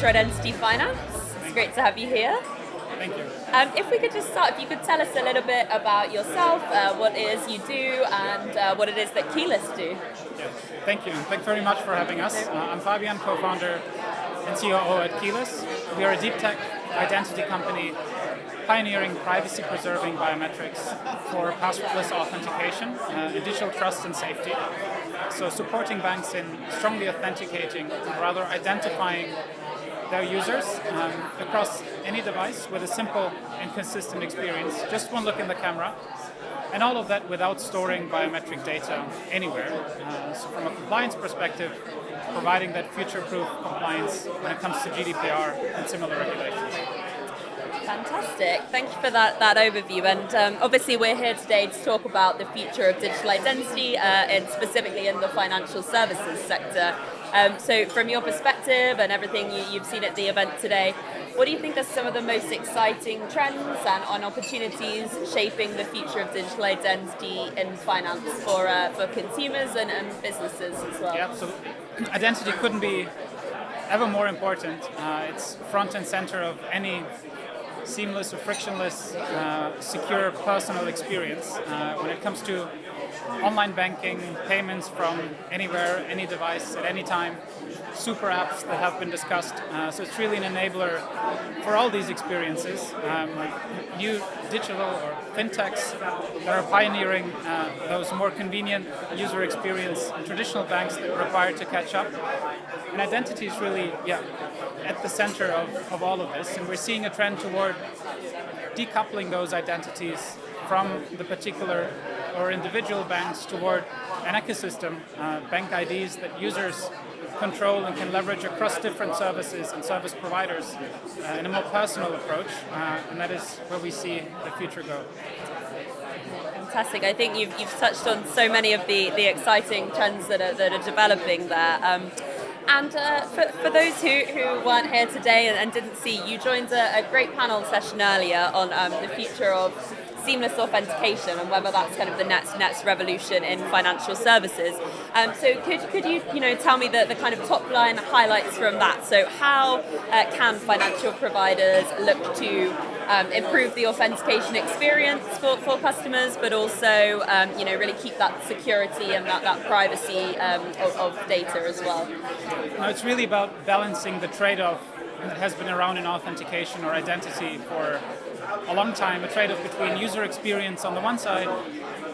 Digital Identity Finance. It's great to have you here. Thank you. If we could just start, if you could tell us a little bit about yourself, what it is you do, and what it is that Keyless do. Yes. Thank you. Thanks very much for having us. I'm Fabian, Co-Founder and COO at Keyless. We are a deep tech identity company pioneering privacy-preserving biometrics for passwordless authentication in digital trust and safety. So supporting banks in strongly authenticating and rather identifying their users across any device with a simple and consistent experience, just one look in the camera, and all of that without storing biometric data anywhere. So from a compliance perspective, providing that future-proof compliance when it comes to GDPR and similar regulations. Fantastic. Thank you for that overview. And obviously we're here today to talk about the future of digital identity, and specifically in the financial services sector. So from your perspective and everything you've seen at the event today, what do you think are some of the most exciting trends and opportunities shaping the future of digital identity in finance for consumers and businesses as well? Yeah, absolutely. Identity couldn't be ever more important. It's front and center of any seamless or frictionless, secure personal experience when it comes to online banking, payments from anywhere, any device, at any time, super apps that have been discussed. So it's really an enabler for all these experiences. New digital or fintechs that are pioneering those more convenient user experience, traditional banks that are required to catch up. And identity is really, at the center of all of this. And we're seeing a trend toward decoupling those identities from the particular or individual banks toward an ecosystem, bank IDs that users control and can leverage across different services and service providers in a more personal approach, and that is where we see the future go. Fantastic. I think you've touched on so many of the exciting trends that are developing there. And for those who weren't here today and didn't see, you joined a great panel session earlier on the future of seamless authentication and whether that's kind of the next revolution in financial services. So could you tell me the kind of top line highlights from that? So how can financial providers look to improve the authentication experience for customers, but also really keep that security and that privacy of data as well? No, it's really about balancing the trade-off that has been around in authentication or identity for a long time, a trade-off between user experience on the one side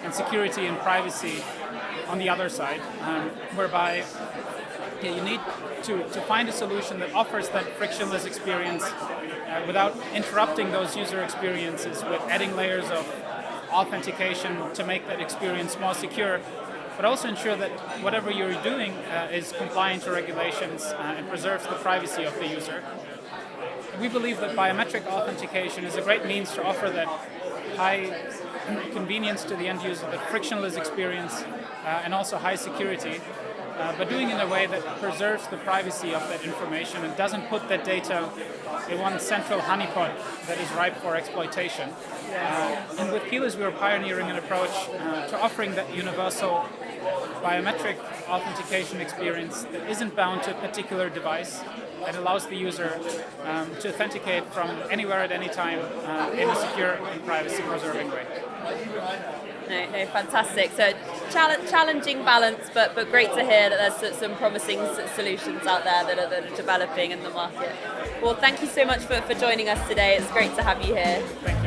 and security and privacy on the other side, whereby you need to find a solution that offers that frictionless experience without interrupting those user experiences with adding layers of authentication to make that experience more secure, but also ensure that whatever you're doing is compliant to regulations and preserves the privacy of the user. We believe that biometric authentication is a great means to offer that high convenience to the end user, that frictionless experience, and also high security, but doing it in a way that preserves the privacy of that information and doesn't put that data in one central honeypot that is ripe for exploitation. And with Keyless, we are pioneering an approach to offering that universal biometric authentication experience that isn't bound to a particular device, that allows the user to authenticate from anywhere at any time in a secure and privacy-preserving way. No, fantastic. So challenging balance, but great to hear that there's some promising solutions out there that are developing in the market. Well, thank you so much for joining us today. It's great to have you here. Thank you.